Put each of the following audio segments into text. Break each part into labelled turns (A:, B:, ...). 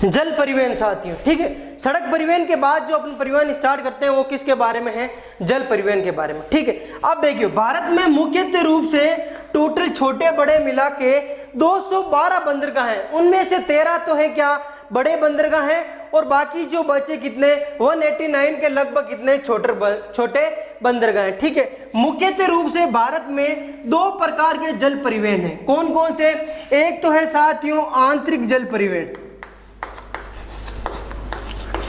A: जल परिवहन साथियों, ठीक है। सड़क परिवहन के बाद जो अपन परिवहन स्टार्ट करते हैं वो किसके बारे में है? जल परिवहन के बारे में, ठीक है। अब देखिए भारत में मुख्यतः रूप से टोटल छोटे बड़े मिला के 212 बंदरगाह हैं। उनमें से 13 तो है क्या बड़े बंदरगाह हैं और बाकी जो बचे कितने 189 के लगभग कितने छोटे बंदरगाह हैं, ठीक है। मुख्यतः रूप से भारत में 2 प्रकार के जल परिवहन हैं। कौन कौन से? एक तो है साथियों आंतरिक जल परिवहन,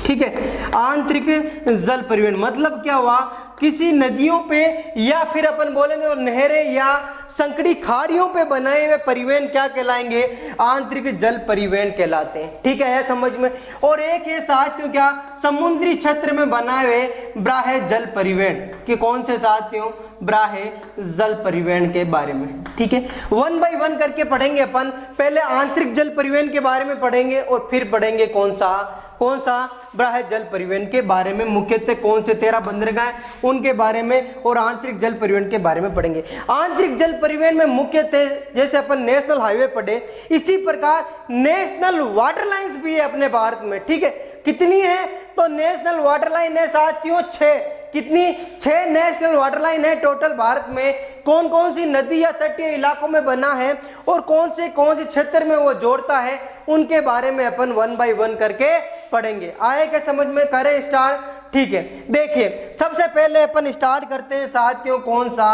A: ठीक है। आंतरिक जल परिवहन मतलब क्या हुआ? किसी नदियों पे या फिर अपन बोलेंगे और नहरें या संकड़ी खाड़ियों पे बनाए हुए परिवहन क्या कहलाएंगे? आंतरिक जल परिवहन कहलाते हैं, ठीक है, समझ में। और एक है साथियों क्या समुद्री क्षेत्र में बनाए हुए बाह्य जल परिवहन के कौन से साथियों? बाह्य जल परिवहन के बारे में, ठीक है। 1 बाय 1 करके पढ़ेंगे अपन। पहले आंतरिक जल परिवहन के बारे में पढ़ेंगे और फिर पढ़ेंगे कौन सा बाह्य जल परिवहन के बारे में। मुख्यतः कौन से 13 बंदरगाह उनके बारे में और आंतरिक जल परिवहन के बारे में पढ़ेंगे। आंतरिक जल परिवहन में मुख्यतः जैसे अपन नेशनल हाईवे पढ़े इसी प्रकार नेशनल वाटर लाइंस भी है अपने भारत में, ठीक है। कितनी है? तो नेशनल वाटर लाइन है साथियों 6। कितनी? 6 नेशनल वाटर लाइन है टोटल भारत में। कौन कौन सी नदी या तटीय इलाकों में बना है और कौन से क्षेत्र में वो जोड़ता है उनके बारे में अपन 1 बाय 1 करके पढ़ेंगे। आए क्या समझ में? करें स्टार्ट, ठीक है। देखिए सबसे पहले अपन स्टार्ट करते हैं साथियों कौन सा?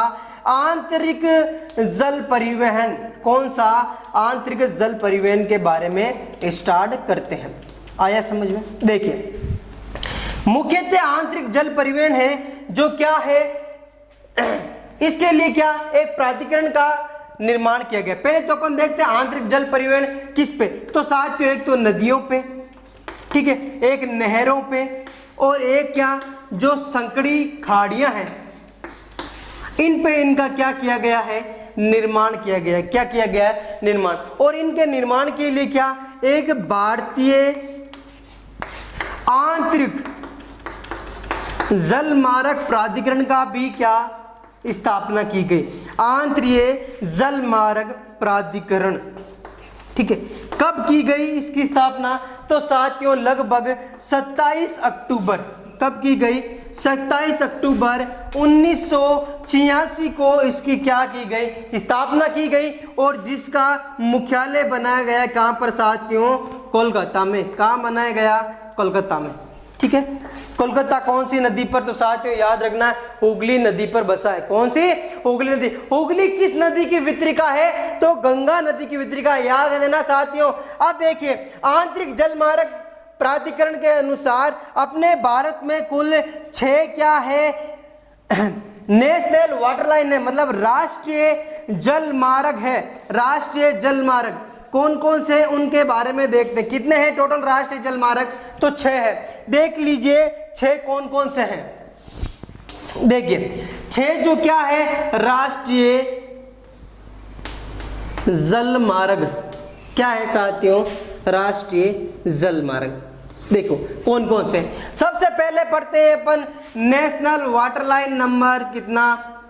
A: आंतरिक जल परिवहन। कौन सा? आंतरिक जल परिवहन के बारे में स्टार्ट करते हैं। आया समझ में? देखिए मुख्यतः आंतरिक जल परिवहन है जो क्या है इसके लिए क्या एक प्राधिकरण का निर्माण किया गया। पहले तो अपन देखते हैं आंतरिक जल परिवहन किस पे? तो साथियों एक तो नदियों पे, ठीक है, एक नहरों पे और एक क्या जो संकड़ी खाड़ियां हैं इन पे इनका क्या किया गया है? निर्माण किया गया है। क्या किया गया है? निर्माण। और इनके निर्माण के लिए क्या एक भारतीय आंतरिक जल मार्ग प्राधिकरण का भी क्या स्थापना की गई? आंतरिक जल मार्ग प्राधिकरण, ठीक है। कब की गई इसकी स्थापना? तो साथियों लगभग 27 अक्टूबर। कब की गई? 27 अक्टूबर 1986 को इसकी क्या की गई? स्थापना की गई। और जिसका मुख्यालय बनाया गया कहां पर साथियों? कोलकाता में। कहां बनाया गया? कोलकाता में, ठीक है। कोलकाता कौन सी नदी पर? तो साथियों याद रखना हुगली नदी पर बसा है। कौन सी? हुगली नदी। हुगली किस नदी की वितरिका है? तो गंगा नदी की वितरिका, याद देना साथियों। अब देखिए आंतरिक जल मार्ग प्राधिकरण के अनुसार अपने भारत में कुल 6 क्या है नेशनल वाटर लाइन है, मतलब राष्ट्रीय जल मार्ग है। राष्ट्रीय जल मार्ग कौन कौन से उनके बारे में देखते हैं। कितने हैं टोटल राष्ट्रीय जल मार्ग? तो 6 है। देख लीजिए 6 कौन कौन से हैं। देखिए 6 जो क्या है राष्ट्रीय जल मार्ग। क्या है साथियों? राष्ट्रीय जल मार्ग। देखो कौन कौन से। सबसे पहले पढ़ते हैं अपन नेशनल वाटर लाइन नंबर कितना?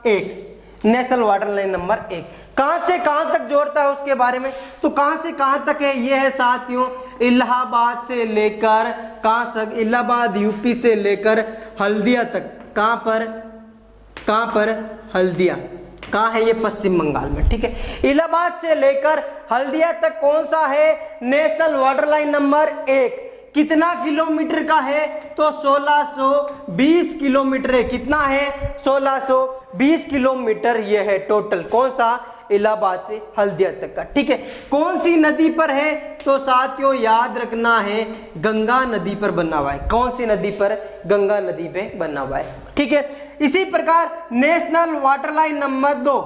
A: 1। नेशनल वाटर लाइन नंबर 1 कहां से कहां तक जोड़ता है उसके बारे में। तो कहां से कहां तक है? ये है साथियों इलाहाबाद से लेकर कहां तक? इलाहाबाद यूपी से लेकर हल्दिया तक। कहां पर? हल्दिया। कहां है ये? पश्चिम बंगाल में, ठीक है। इलाहाबाद से लेकर हल्दिया तक कौन सा है? National water line number 1। कितना किलोमीटर का है? तो 1620 किलोमीटर है। कितना है? 1620 किलोमीटर ये है टोटल। कौन सा? इलाहाबाद से हल्दिया तक का, ठीक है। कौन सी नदी पर है? तो साथियों याद रखना है गंगा नदी पर बना हुआ है। कौन सी नदी पर? गंगा नदी पे बना हुआ है, ठीक है। इसी प्रकार नेशनल वाटर लाइन नंबर 2,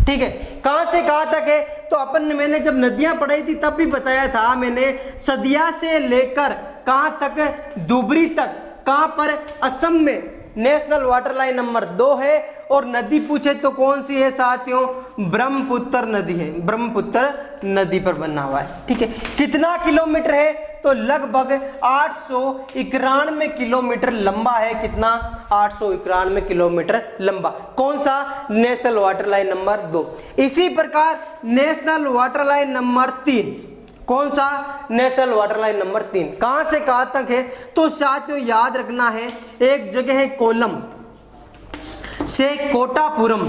A: ठीक है, कहां से कहां तक है? तो मैंने जब नदियां पढ़ाई थी तब भी बताया था मैंने, सदिया से लेकर कहां तक? धुबरी तक। कहां पर? असम में नेशनल वाटर लाइन नंबर 2 है। और नदी पूछे तो कौन सी है साथियों? ब्रह्मपुत्र नदी है। ब्रह्मपुत्र नदी पर बना हुआ है, ठीक है। कितना किलोमीटर है? तो लगभग 891 किलोमीटर लंबा है। कितना? 891 किलोमीटर लंबा। कौन सा? National water line number 2। इसी प्रकार नेशनल वाटर लाइन नंबर 3 कौन सा? National water line number 3। कहां से कहां तक है? तो साथियों याद रखना है, एक जगह है कोल्लम से कोटापुरम,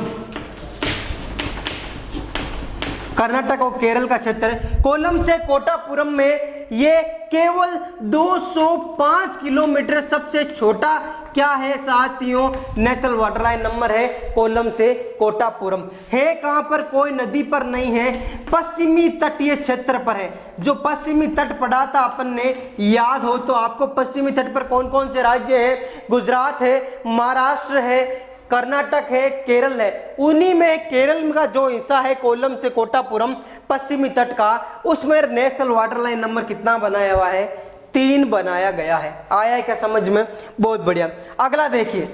A: कर्नाटक और केरल का क्षेत्र है। कोल्लम से कोटापुरम में ये केवल 205 किलोमीटर सबसे छोटा क्या है साथियों? नेशनल वाटर लाइन नंबर है कोल्लम से कोटापुरम। है कहां पर? कोई नदी पर नहीं है, पश्चिमी तटीय क्षेत्र पर है। जो पश्चिमी तट पढ़ा था अपन ने, याद हो तो आपको, पश्चिमी तट पर कौन कौन से राज्य है? गुजरात है, महाराष्ट्र है, कर्नाटक है, केरल है। उन्हीं में केरल का जो हिस्सा है कोल्लम से कोटापुरम पश्चिमी तट का, उसमें नेशनल वाटर लाइन नंबर कितना बनाया हुआ है? 3 बनाया गया है। आया है क्या समझ में? बहुत बढ़िया। अगला देखिए,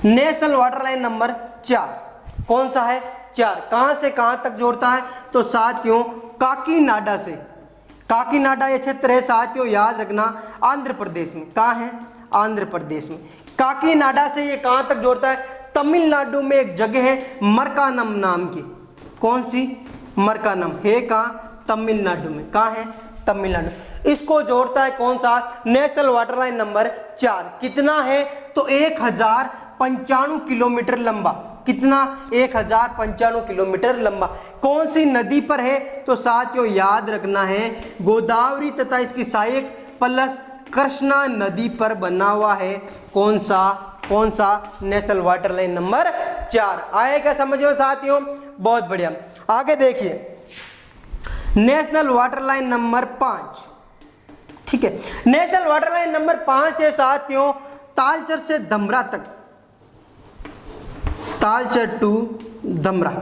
A: नेशनल वाटर लाइन नंबर 4 कौन सा है? 4 कहां से कहां तक जोड़ता है? तो साथियों काकीनाडा से, काकीनाडा ये क्षेत्र है साथियों, याद रखना, आंध्र प्रदेश में। कहां है? आंध्र प्रदेश में। काकीनाडा से ये कहां तक जोड़ता है? तमिलनाडु में एक जगह है मरकानम नाम की। कौन सी? मरकानम है कहां? तमिलनाडु में। कहां है? तमिलनाडु। इसको जोड़ता है कौन सा? National water line number 4। कितना है? तो 1095 किलोमीटर लंबा। कितना? 1095 किलोमीटर लंबा। कौन सी नदी पर है? तो साथियों याद रखना है, गोदावरी तथा इसकी सहायक प्लस कृष्णा नदी पर बना हुआ है। कौन सा? कौन सा? National water line number 4। आए क्या समझ में साथियों? बहुत बढ़िया। आगे देखिए, नेशनल वाटर लाइन नंबर 5। ठीक है, नेशनल वाटर लाइन नंबर 5 है साथियों तालचर से धमरा तक, तालचर टू धमरा।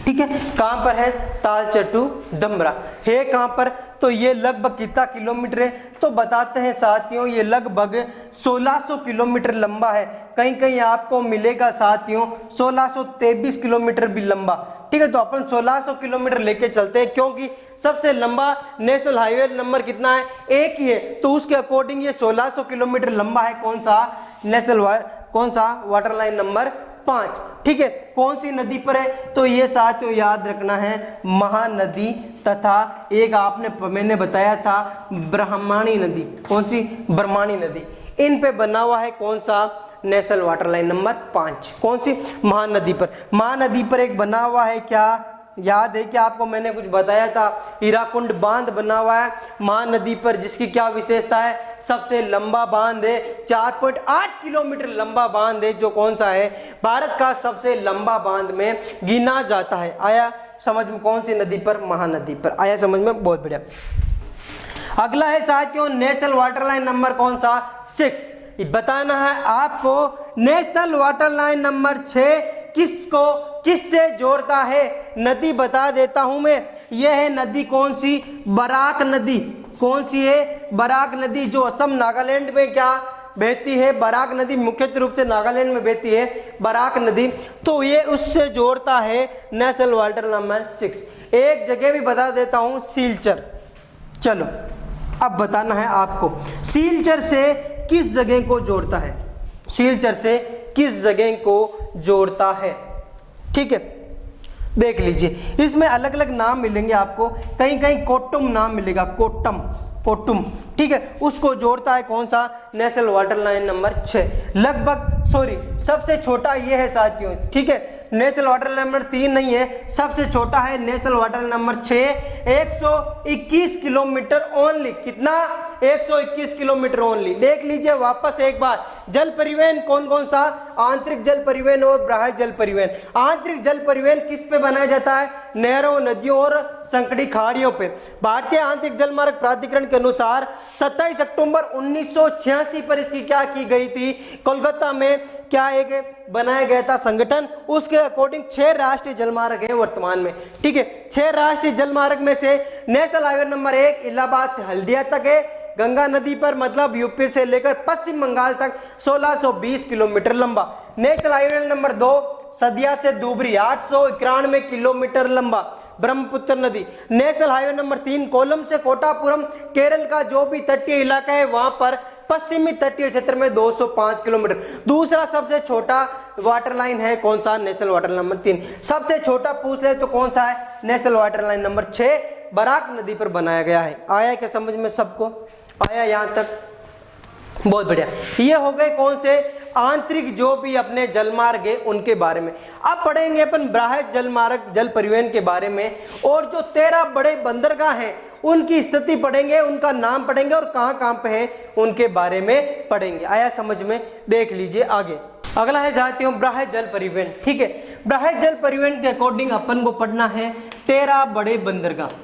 A: ठीक है, कहां पर है? तालचर टू धमरा है कहां पर? तो ये लगभग कितना किलोमीटर है? तो बताते हैं साथियों, ये लगभग 1600 किलोमीटर लंबा है। कहीं कहीं आपको मिलेगा साथियों 1623 किलोमीटर भी लंबा। ठीक है, तो अपन 1600 किलोमीटर लेके चलते हैं, क्योंकि सबसे लंबा नेशनल हाईवे नंबर कितना है? 1 ही है, तो उसके अकॉर्डिंग ये 1600 किलोमीटर लंबा है। कौन सा? कौन सा? Water line number 5। ठीक है, कौन सी नदी पर है? तो ये साथियों याद रखना है, महानदी तथा एक मैंने बताया था ब्रह्मणी नदी। कौन सी? ब्रह्मणी नदी। इन पे बना हुआ है कौन सा? National water line number 5। कौन सी? महानदी पर। महानदी पर एक बना हुआ है क्या? याद है कि आपको मैंने कुछ बताया था, हीराकुंड बांध बना हुआ है महानदी पर, जिसकी क्या विशेषता है? सबसे लंबा बांध है, 4.8 किलोमीटर लंबा बांध है, जो कौन सा है? भारत का सबसे लंबा बांध में गिना जाता है। आया समझ में? कौन सी नदी पर? महानदी पर। आया समझ में? बहुत बढ़िया। अगला है साथियों नेशनल वाटर लाइन नंबर कौन सा? 6। बताना है आपको नेशनल वाटर लाइन नंबर 6 किससे जोड़ता है? नदी बता देता हूं मैं, यह है नदी कौन सी? बराक नदी। कौन सी है? बराक नदी, जो असम नागालैंड में क्या बहती है? बराक नदी मुख्य रूप से नागालैंड में बहती है बराक नदी। तो ये उससे जोड़ता है नेशनल वाटर नंबर 6। एक जगह भी बता देता हूं, सिलचर। चलो अब बताना है आपको सिलचर से किस जगह को जोड़ता है? सिलचर से किस जगह को जोड़ता है? ठीक है, देख लीजिए, इसमें अलग अलग नाम मिलेंगे आपको। कहीं कहीं कोट्टुम नाम मिलेगा, कोट्टुम। ठीक है, उसको जोड़ता है कौन सा? National water line number 6। सबसे छोटा ये है साथियों। ठीक है, नेशनल वाटर नंबर 3 नहीं है, सबसे छोटा है national water number 6। 121 kilometre only. कितना? 121 किलोमीटर ओनली। देख लीजिए वापस एक बार, जल परिवहन कौन कौन सा? आंतरिक जल परिवहन और बाह्य जल परिवहन। आंतरिक जल परिवहन किस पे बनाया जाता है? नहरों, नदियों और संकड़ी खाड़ियों पे। भारतीय आंतरिक जल मार्ग प्राधिकरण के अनुसार 27 अक्टूबर 1986 पर इसकी क्या की गई थी? कोलकाता में क्या एक बनाया गया था संगठन, उसके अकॉर्डिंग 6 राष्ट्रीय जलमार्ग है वर्तमान में। ठीक है, 6 राष्ट्रीय जलमार्ग में से नेशनल हाईवे नंबर 1 इलाहाबाद से हल्दिया तक है, गंगा नदी पर, मतलब यूपी से लेकर पश्चिम बंगाल तक 1620 किलोमीटर लंबा। नेशनल हाईवे नंबर 2 सदिया से धुबरी 891 किलोमीटर लंबा, ब्रह्मपुत्र नदी। नेशनल हाईवे नंबर 3 कोल्लम से कोटापुरम, केरल का जो भी तटीय इलाका है वहां पर पश्चिमी तटीय क्षेत्र में 205 किलोमीटर। दूसरा सबसे छोटा वाटर लाइन है कौन सा? National water line number 3। सबसे छोटा पूछ ले तो कौन सा है? National water line number 6 Barak नदी पर बनाया गया है। आया क्या समझ में सबको? आया यहाँ तक? बहुत बढ़िया। ये हो गए कौन से? आंतरिक जो भी अपने जलमार्ग है उनके बारे में। अब पढ़ेंगे अपन बाह्य जलमार्ग जल परिवहन के बारे में, और जो 13 बड़े बंदरगाह हैं उनकी स्थिति पढ़ेंगे, उनका नाम पढ़ेंगे और कहाँ कहाँ पे है उनके बारे में पढ़ेंगे। आया समझ में? देख लीजिए आगे। अगला है साथियों बाह्य जल परिवहन। ठीक है, बाह्य जल परिवहन के अकॉर्डिंग अपन को पढ़ना है 13 बड़े बंदरगाह।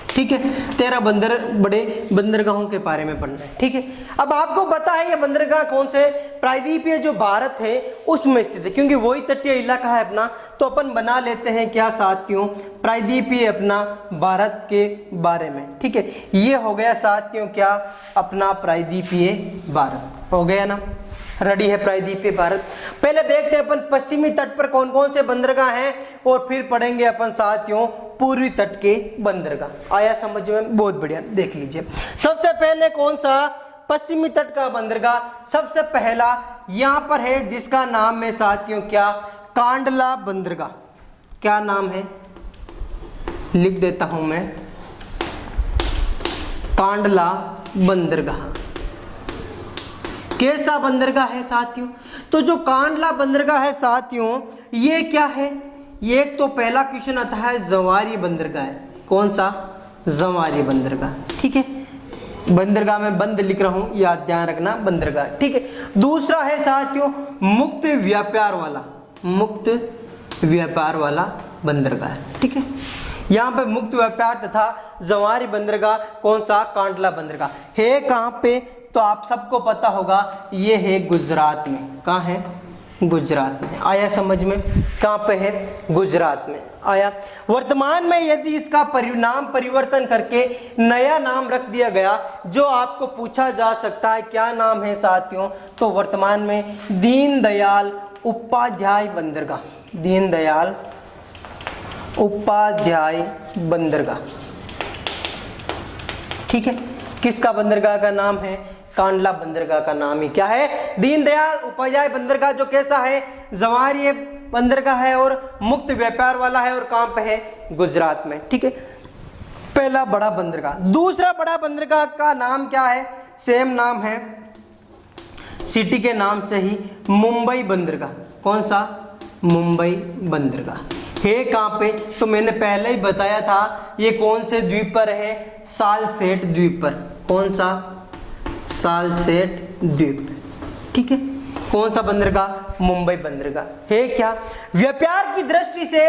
A: ठीक है, 13 बड़े बंदरगाहों के बारे में पढ़ना है। ठीक है, अब आपको पता है ये बंदरगाह कौन से? प्रायद्वीपीय जो भारत है उसमें स्थित है, क्योंकि वही तटीय इलाका है अपना, तो अपन बना लेते हैं क्या साथियों? प्रायद्वीपीय अपना भारत के बारे में। ठीक है, ये हो गया साथियों क्या? अपना प्रायद्वीपीय भारत हो गया ना, रेडी है प्रायद्वीपीय भारत। पहले देखते हैं अपन पश्चिमी तट पर कौन कौन से बंदरगाह हैं, और फिर पढ़ेंगे अपन साथियों पूर्वी तट के बंदरगाह। आया समझ में? बहुत बढ़िया, देख लीजिए। सबसे पहले कौन सा? पश्चिमी तट का बंदरगाह सबसे पहला यहां पर है, जिसका नाम है साथियों क्या? कांडला बंदरगाह। क्या नाम है? लिख देता हूं मैं, कांडला बंदरगाह। कैसा बंदरगाह है साथियों? तो जो कांडला बंदरगाह है साथियों, ये क्या है? ये एक तो पहला क्वेश्चन आता है जवारी बंदरगाह है। कौन सा? जवारी बंदरगाह। ठीक है, बंदरगाह में बंद लिख रहा हूं, याद ध्यान रखना बंदरगाह। ठीक है, दूसरा है साथियों मुक्त व्यापार वाला, मुक्त व्यापार वाला बंदरगाह। ठीक है, यहाँ पे मुक्त व्यापार तथा जवारी बंदरगाह कौन सा? कांडला बंदरगाह है। कहाँ पे? तो आप सबको पता होगा, ये है गुजरात में। कहाँ है? गुजरात में। आया समझ में? कहाँ पे है? गुजरात में। आया। वर्तमान में यदि इसका नाम परिवर्तन करके नया नाम रख दिया गया, जो आपको पूछा जा सकता है क्या नाम है साथियों, तो वर्तमान में दीनदयाल उपाध्याय बंदरगाह, दीनदयाल उपाध्याय बंदरगाह। ठीक है, किसका बंदरगाह का नाम है? कांडला बंदरगाह का नाम ही क्या है? दीनदयाल उपाध्याय बंदरगाह, जो कैसा है? जवारी बंदरगाह है और मुक्त व्यापार वाला है, और कहां पे है? गुजरात में। ठीक है, पहला बड़ा बंदरगाह। दूसरा बड़ा बंदरगाह का नाम क्या है? सेम नाम है, सिटी के नाम से ही, मुंबई बंदरगाह। कौन सा? मुंबई बंदरगाह है। कहां पे? तो मैंने पहले ही बताया था, ये कौन से द्वीप पर है? सालसेट द्वीप पर। कौन सा? सालसेट द्वीप। ठीक है, कौन सा बंदरगाह? मुंबई बंदरगाह है। क्या व्यापार की दृष्टि से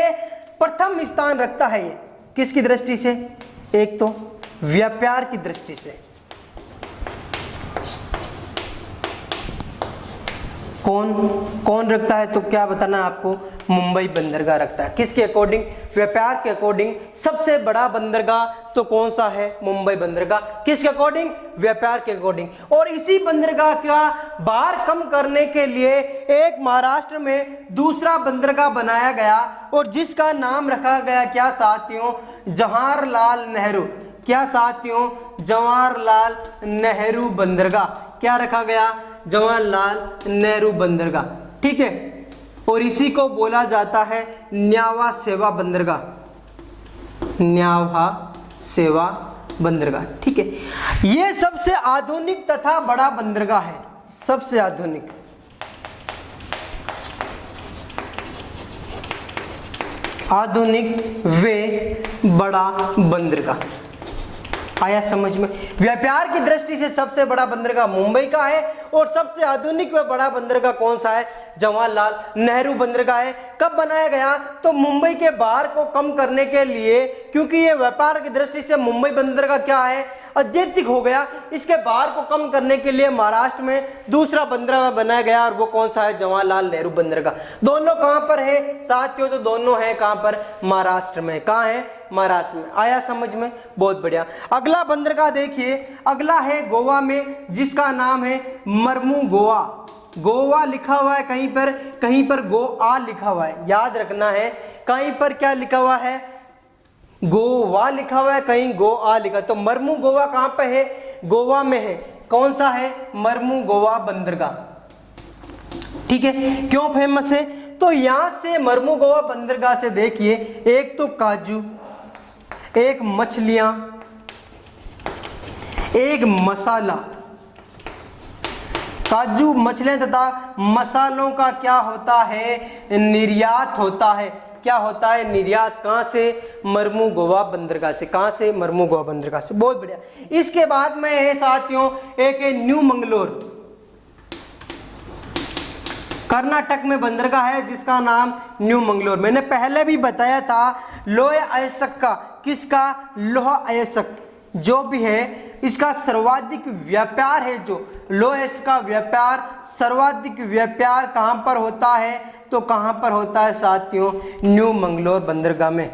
A: प्रथम स्थान रखता है ये? किसकी दृष्टि से? एक तो व्यापार की दृष्टि से कौन रखता है? तो क्या बताना आपको? मुंबई बंदरगाह रखता है। किसके अकॉर्डिंग? व्यापार के अकॉर्डिंग सबसे बड़ा बंदरगाह तो कौन सा है? मुंबई बंदरगाह। किसके अकॉर्डिंग? व्यापार के अकॉर्डिंग। और इसी बंदरगाह का भार कम करने के लिए एक महाराष्ट्र में दूसरा बंदरगाह बनाया गया, और जिसका नाम रखा गया क्या साथियों? जवाहरलाल नेहरू। क्या साथियों? जवाहरलाल नेहरू बंदरगाह। क्या रखा गया? जवाहरलाल नेहरू बंदरगाह। ठीक है, और इसी को बोला जाता है न्यावा सेवा बंदरगाह, न्यावा सेवा बंदरगाह। ठीक है, ये सबसे आधुनिक तथा बड़ा बंदरगाह है, सबसे आधुनिक। आधुनिक वे बड़ा बंदरगाह। आया समझ में? व्यापार की दृष्टि से सबसे बड़ा बंदरगाह मुंबई का है, और सबसे आधुनिक व बड़ा बंदरगाह कौन सा है? जवाहरलाल नेहरू बंदरगाह है। कब बनाया गया? तो मुंबई के भार को कम करने के लिए, क्योंकि ये व्यापार की दृष्टि से मुंबई बंदरगाह क्या है? अत्यधिक हो गया। इसके भार को कम करने के लिए महाराष्ट्र में दूसरा बंदरगाह बनाया गया, और वो कौन सा है? जवाहरलाल नेहरू बंदरगाह। दोनों कहां पर है साथियों? तो दोनों है कहां पर? महाराष्ट्र में। कहां है? महाराष्ट्र में। आया समझ में? बहुत बढ़िया। अगला बंदरगाह देखिए, अगला है गोवा में, जिसका नाम है मरमू गोवा। गोवा लिखा हुआ है कहीं पर गोआ लिखा हुआ है, याद रखना है। कहीं पर क्या लिखा हुआ है? गोवा लिखा हुआ है, कहीं गोवा लिखा, तो मरमू गोवा कहां पे है? गोवा में है। कौन सा है? मरमू गोवा बंदरगाह। ठीक है, क्यों फेमस है? तो यहां से मरमू गोवा बंदरगाह से देखिए, एक तो काजू, एक मछलियां, एक मसाला। काजू, मछलियां तथा मसालों का क्या होता है? निर्यात होता है। क्या होता है? निर्यात। कहां से? मरमू गोवा बंदरगाह से। कहां से? मरमू गोवा बंदरगाह से। बहुत बढ़िया। इसके बाद में है साथियों एक है न्यू मंगलोर, कर्नाटक में बंदरगाह है जिसका नाम न्यू मंगलोर। मैंने पहले भी बताया था लोहे अयस्क का, किसका? लोहा अयस्क जो भी है इसका सर्वाधिक व्यापार है, जो लोहे का व्यापार, सर्वाधिक व्यापार कहां पर होता है? तो कहां पर होता है साथियों? न्यू मंगलोर बंदरगाह में।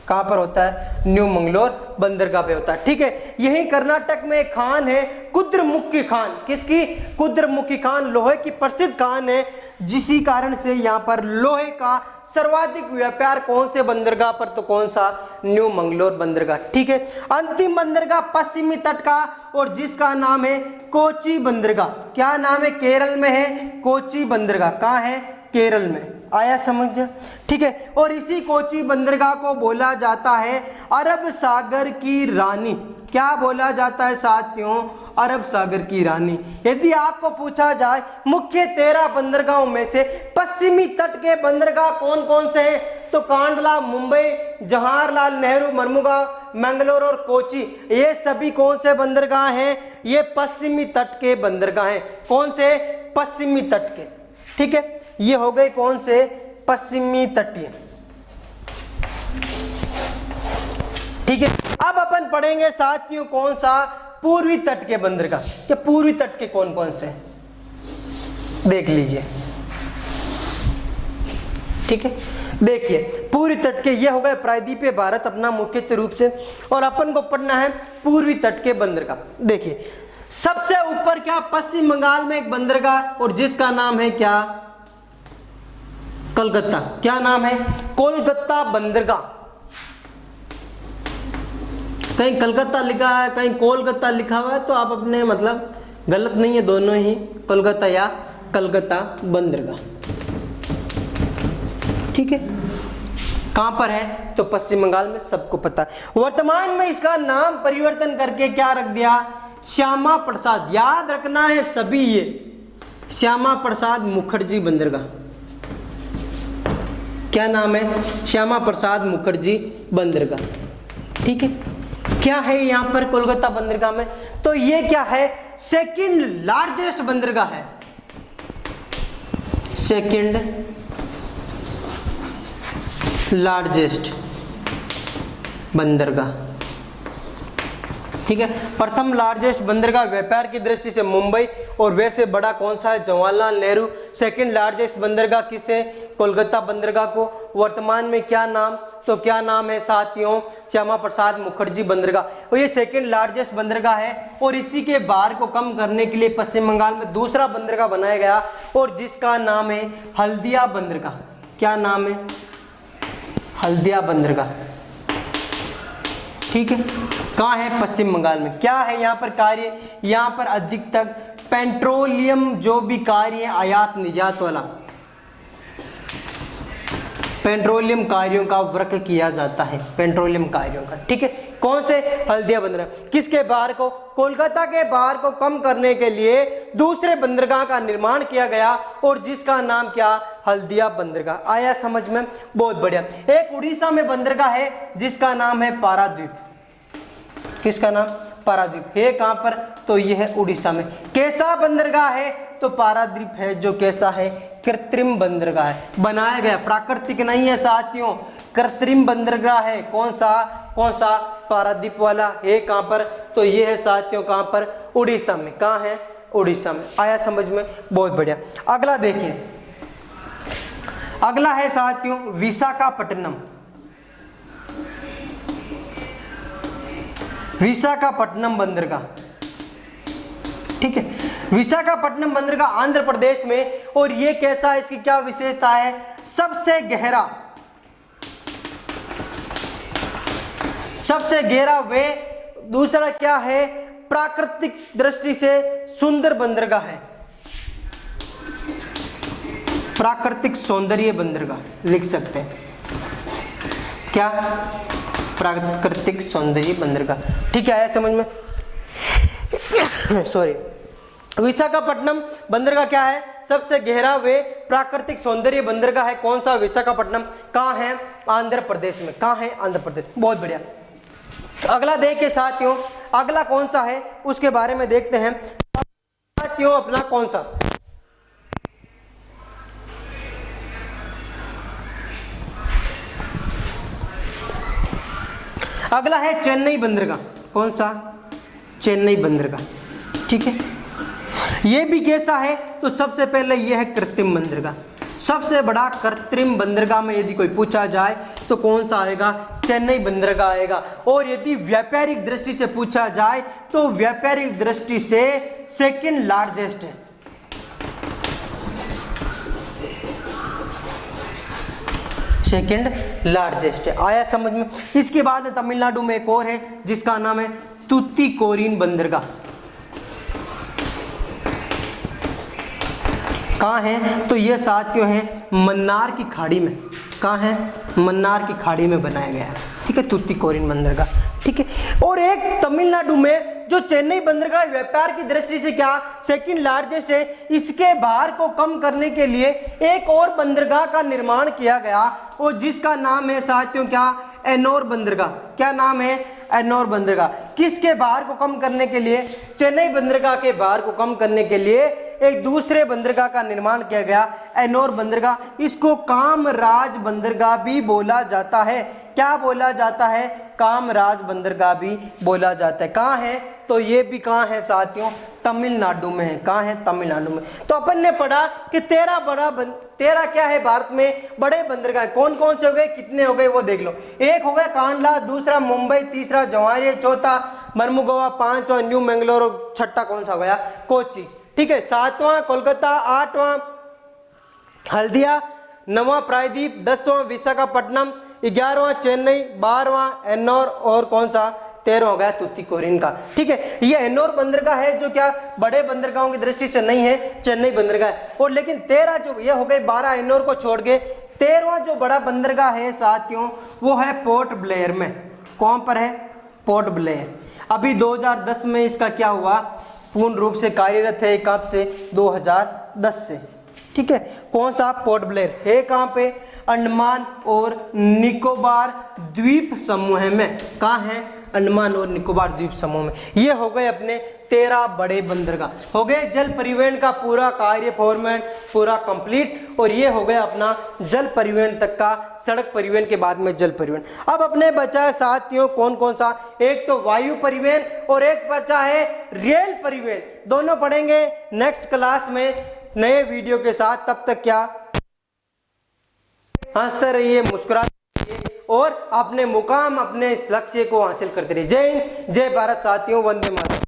A: कहां पर होता है? न्यू मंगलोर बंदरगाह पे होता है। ठीक है, यही कर्नाटक में एक खान है कुद्रेमुखी खान। किसकी? कुद्रेमुखी खान लोहे की प्रसिद्ध खान है, जिसी कारण से यहाँ पर लोहे का सर्वाधिक व्यापार कौन से बंदरगाह पर? तो कौन सा? न्यू मंगलोर बंदरगाह। ठीक है, अंतिम बंदरगाह पश्चिमी तट का, और जिसका नाम है कोची बंदरगाह। क्या नाम है? केरल में है कोची बंदरगाह। कहाँ है? केरल में। आया समझ? ठीक है, और इसी कोची बंदरगाह को बोला जाता है अरब सागर की रानी। क्या बोला जाता है साथियों? अरब सागर की रानी। यदि आपको पूछा जाए मुख्य 13 बंदरगाहों में से पश्चिमी तट के बंदरगाह कौन कौन से हैं, तो कांडला, मुंबई, जवाहरलाल नेहरू, मरमुगांव, मैंगलोर और कोची, ये सभी कौन से बंदरगाह हैं? ये पश्चिमी तट के बंदरगाह हैं। कौन से? पश्चिमी तट के। ठीक है, ये हो गए कौन से? पश्चिमी तटीय। ठीक है, अब अपन पढ़ेंगे साथियों कौन सा? पूर्वी तट के बंदरगाह। कि पूर्वी तट के कौन कौन से? देख लीजिए। ठीक है, देखिए पूर्वी तट के ये हो गए प्रायद्वीपीय भारत अपना मुख्य रूप से, और अपन को पढ़ना है पूर्वी तट के बंदरगाह। देखिए सबसे ऊपर क्या? पश्चिम बंगाल में एक बंदरगाह, और जिसका नाम है क्या? कलकत्ता। क्या नाम है? कोलकाता बंदरगाह। कहीं कलकत्ता लिखा है, कहीं कोलकाता लिखा हुआ है, तो आप अपने मतलब गलत नहीं है, दोनों ही कोलकाता या कलकत्ता बंदरगाह। ठीक है, कहां पर है? तो पश्चिम बंगाल में, सबको पता है। वर्तमान में इसका नाम परिवर्तन करके क्या रख दिया? श्यामा प्रसाद। याद रखना है सभी, ये श्यामा प्रसाद मुखर्जी बंदरगाह। क्या नाम है? श्यामा प्रसाद मुखर्जी बंदरगाह। ठीक है, क्या है यहां पर कोलकाता बंदरगाह में? तो ये क्या है? सेकंड लार्जेस्ट बंदरगाह है, सेकंड लार्जेस्ट बंदरगाह। ठीक है, प्रथम लार्जेस्ट बंदरगाह व्यापार की दृष्टि से मुंबई, और वैसे बड़ा कौन सा है? जवाहरलाल नेहरू। सेकंड लार्जेस्ट बंदरगाह किसे? कोलकाता बंदरगाह को। वर्तमान में क्या नाम? तो क्या नाम है साथियों? श्यामा प्रसाद मुखर्जी बंदरगाह। और ये सेकंड लार्जेस्ट बंदरगाह है, और इसी के भार को कम करने के लिए पश्चिम बंगाल में दूसरा बंदरगाह बनाया गया, और जिसका नाम है हल्दिया बंदरगाह। क्या नाम है? हल्दिया बंदरगाह। ठीक है, कहाँ है? पश्चिम बंगाल में। क्या है यहाँ पर कार्य? यहाँ पर अधिकतर पेट्रोलियम जो भी कार्य है, आयात निर्यात वाला पेट्रोलियम कार्यों का वर्क किया जाता है, पेट्रोलियम कार्यों का। ठीक है, कौन से? हल्दिया बंदरगाह। किसके भार को? कोलकाता के भार को कम करने के लिए दूसरे बंदरगाह का निर्माण किया गया, और जिसका नाम क्या? हल्दिया बंदरगाह। आया समझ में? बहुत बढ़िया। एक उड़ीसा में बंदरगाह है जिसका नाम है पारादीप। किसका नाम? पारादीप। है कहां पर? तो यह है उड़ीसा में। कैसा बंदरगाह है? तो पारादीप है, जो कैसा है? कृत्रिम बंदरगाह है, बनाया गया, प्राकृतिक नहीं है साथियों, कृत्रिम बंदरगाह है। कौन सा? कौन सा? पारादीप वाला। है कहां पर? तो ये है साथियों कहां पर? उड़ीसा में। कहां है? उड़ीसा में। आया समझ में? बहुत बढ़िया। अगला देखिए, अगला है साथियों विशाखापट्टनम। विशाखापट्टनम बंदरगाह। ठीक है, विशाखापट्टनम बंदरगाह आंध्र प्रदेश में, और ये कैसा है? इसकी क्या विशेषता है? सबसे गहरा सबसे गहरा वे, दूसरा क्या है, प्राकृतिक दृष्टि से सुंदर बंदरगाह है, प्राकृतिक सौंदर्य बंदरगाह लिख सकते हैं, क्या, प्राकृतिक सौंदर्य बंदरगाह। ठीक है, आया समझ में? सॉरी। विशाखापट्टनम बंदरगाह क्या है, सबसे गहरा वे प्राकृतिक सौंदर्य बंदरगाह है। कौन सा? विशाखापट्टनम। कहाँ है? आंध्र प्रदेश में। कहाँ है? आंध्र प्रदेश। बहुत बढ़िया। अगला देखे साथियों, अगला कौन सा है उसके बारे में देखते हैं साथियों। अपना कौन सा, अगला है चेन्नई बंदरगाह। कौन सा? चेन्नई बंदरगाह। ठीक है, ये भी कैसा है? तो सबसे पहले ये है कृत्रिम बंदरगाह। सबसे बड़ा कृत्रिम बंदरगाह में यदि कोई पूछा जाए तो कौन सा आएगा? चेन्नई बंदरगाह आएगा। और यदि व्यापारिक दृष्टि से पूछा जाए तो व्यापारिक दृष्टि से सेकंड लार्जेस्ट है। सेकंड लार्जेस्ट है। आया समझ में? इसके बाद तमिलनाडु में एक और है जिसका नाम है तूतीकोरिन बंदरगाह। कहाँ है? तो ये साथियों है मन्नार की खाड़ी में। कहाँ है? मन्नार की खाड़ी में बनाया गया है। ठीक है, तूतीकोरिन बंदरगाह। ठीक है, और एक तमिलनाडु में जो चेन्नई बंदरगाह व्यापार की दृष्टि से क्या सेकंड लार्जेस्ट है, इसके भार को कम करने के लिए एक और बंदरगाह का निर्माण किया गया और जिसका नाम है साथियों क्या? एन्नोर बंदरगाह। क्या नाम है? एन्नोर बंदरगाह। किसके भार को कम करने के लिए? चेन्नई बंदरगाह के भार को कम करने के लिए एक दूसरे बंदरगाह का निर्माण किया गया, एन्नोर बंदरगाह। इसको कामराज बंदरगाह भी बोला जाता है। क्या बोला जाता है? कामराज बंदरगाह भी बोला जाता है। कहाँ है? तो ये भी कहाँ है साथियों? तमिलनाडु में है। कहाँ है? तमिलनाडु में। तो अपन ने पढ़ा कि 13 क्या है भारत में बड़े बंदरगाह। कौन कौन से हो गए, कितने हो गए वो देख लो। एक हो गया कांडला, दूसरा मुंबई, तीसरा जवाहर, चौथा मर्मुगोवा, पांचवा न्यू मैंगलोर और छठा कौन सा हो गया? कोची। ठीक है, सातवां कोलकाता, आठवां हल्दिया, नौवां प्रायद्वीप, 10वां विशाखापट्टनम, 11वां चेन्नई, 12वां एन्नोर और कौन सा? 13वां हो गया तूतीकोरिन का। ठीक है, ये एन्नोर बंदरगाह है जो क्या बड़े बंदरगाहों की दृष्टि से नहीं है, चेन्नई बंदरगाह है। और लेकिन 13 जो ये हो गए, 12 एन्नोर को छोड़ के 13वां जो बड़ा बंदरगाह है साथियों वो है पोर्ट ब्लेयर में। कौन पर है? Port Blair. अभी 2010 में इसका क्या हुआ? पूर्ण रूप से कार्यरत है। कब से? 2010 से। ठीक है, कौन सा? पोर्ट ब्लेयर है। कहाँ पे? अंडमान और निकोबार द्वीप समूह में। कहाँ है? अंडमान और निकोबार द्वीप समूह में। ये हो गए अपने 13 बड़े बंदरगाह। हो गए जल परिवहन का पूरा कार्य फॉर्मेट पूरा कंप्लीट। और ये हो गया अपना जल परिवहन तक का, सड़क परिवहन के बाद में जल परिवहन। अब अपने बचा है साथियों कौन कौन सा? एक तो वायु परिवहन और एक बचा है रेल परिवहन। दोनों पढ़ेंगे नेक्स्ट क्लास में नए वीडियो के साथ। तब तक क्या हंसते रहिए, मुस्कुराते रहिए और अपने मुकाम, अपने इस लक्ष्य को हासिल करते रहिए। जय हिंद, जय भारत साथियों, वंदे मातरम।